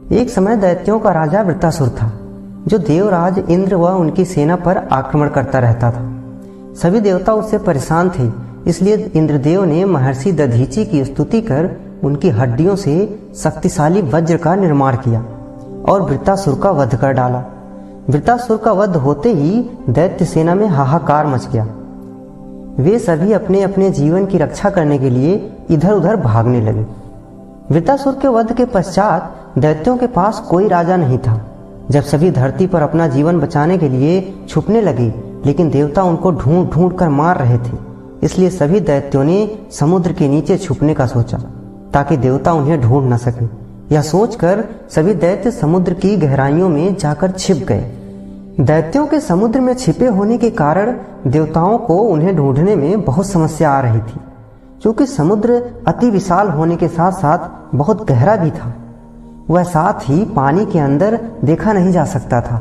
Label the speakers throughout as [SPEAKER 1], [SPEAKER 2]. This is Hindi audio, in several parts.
[SPEAKER 1] एक समय दैत्यों का राजा वृत्तासुर था, जो देवराज इंद्र व उनकी सेना पर आक्रमण करता रहता था। सभी देवता उससे परेशान थे, इसलिए इंद्रदेव ने महर्षि दधीचि की स्तुति कर उनकी हड्डियों से शक्तिशाली वज्र का निर्माण किया और वृत्तासुर का वध कर डाला। वृत्तासुर का वध होते ही दैत्य सेना में हाहाकार मच गया। वे सभी अपने अपने जीवन की रक्षा करने के लिए इधर उधर भागने लगे। वृत्तासुर के वध के पश्चात दैत्यों के पास कोई राजा नहीं था। जब सभी धरती पर अपना जीवन बचाने के लिए छुपने लगे, लेकिन देवता उनको ढूंढ ढूंढ कर मार रहे थे, इसलिए सभी दैत्यों ने समुद्र के नीचे छुपने का सोचा ताकि देवता उन्हें ढूंढ न सके। यह सोचकर सभी दैत्य समुद्र की गहराइयों में जाकर छिप गए। दैत्यों के समुद्र में छिपे होने के कारण देवताओं को उन्हें ढूंढने में बहुत समस्या आ रही थी, क्योंकि समुद्र अति विशाल होने के साथ साथ बहुत गहरा भी था। वह साथ ही पानी के अंदर देखा नहीं जा सकता था,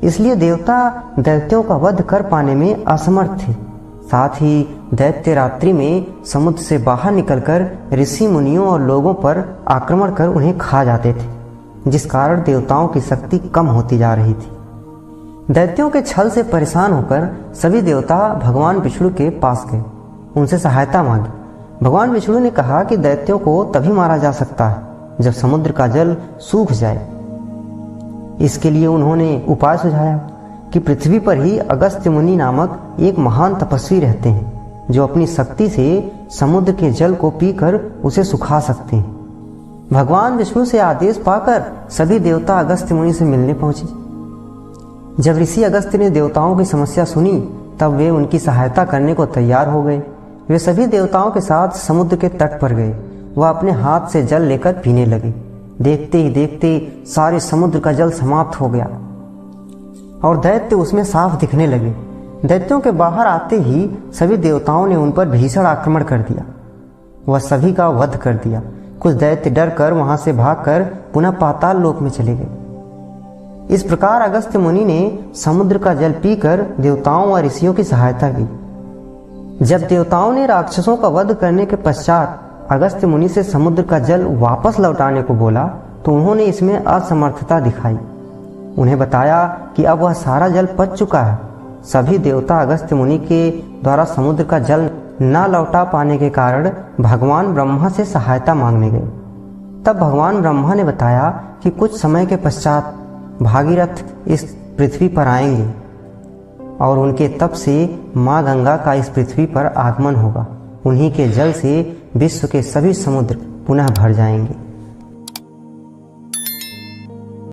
[SPEAKER 1] इसलिए देवता दैत्यों का वध कर पाने में असमर्थ थे। साथ ही दैत्य रात्रि में समुद्र से बाहर निकलकर ऋषि मुनियों और लोगों पर आक्रमण कर उन्हें खा जाते थे, जिस कारण देवताओं की शक्ति कम होती जा रही थी। दैत्यों के छल से परेशान होकर सभी देवता भगवान विष्णु के पास गए, उनसे सहायता मांगी। भगवान विष्णु ने कहा कि दैत्यों को तभी मारा जा सकता है जब समुद्र का जल सूख जाए। इसके लिए उन्होंने उपाय सुझाया कि पृथ्वी पर ही अगस्त्य मुनि नामक एक महान तपस्वी रहते हैं, जो अपनी शक्ति से समुद्र के जल को पीकर उसे सुखा सकते हैं। भगवान विष्णु से आदेश पाकर सभी देवता अगस्त्य मुनि से मिलने पहुंचे। जब ऋषि अगस्त्य ने देवताओं की समस्या सुनी, तब वे उनकी सहायता करने को तैयार हो गए। वे सभी देवताओं के साथ समुद्र के तट पर गए। वह अपने हाथ से जल लेकर पीने लगे। देखते ही देखते सारे समुद्र का जल समाप्त हो गया और दैत्य उसमें साफ दिखने लगे। दैत्यों के बाहर आते ही सभी देवताओं ने उन पर भीषण आक्रमण कर दिया। वह सभी का वध कर दिया। कुछ दैत्य डर कर वहां से भागकर पुनः पाताल लोक में चले गए। इस प्रकार अगस्त्य मुनि ने समुद्र का जल पीकर देवताओं और ऋषियों की सहायता की। जब देवताओं ने राक्षसों का वध करने के पश्चात अगस्त्य मुनि से समुद्र का जल वापस लौटाने को बोला, तो उन्होंने इसमें असमर्थता दिखाई। उन्हें बताया कि अब वह सारा जल पच चुका है। सभी देवता अगस्त्य मुनि के द्वारा समुद्र का जल न लौटा पाने के कारण भगवान ब्रह्मा से सहायता मांगने गए। तब भगवान ब्रह्मा ने बताया कि कुछ समय के पश्चात भागीरथ इस पृथ्वी पर आएंगे और उनके तप से माँ गंगा का इस पृथ्वी पर आगमन होगा। उन्हीं के जल से विश्व के सभी समुद्र पुनः भर जाएंगे।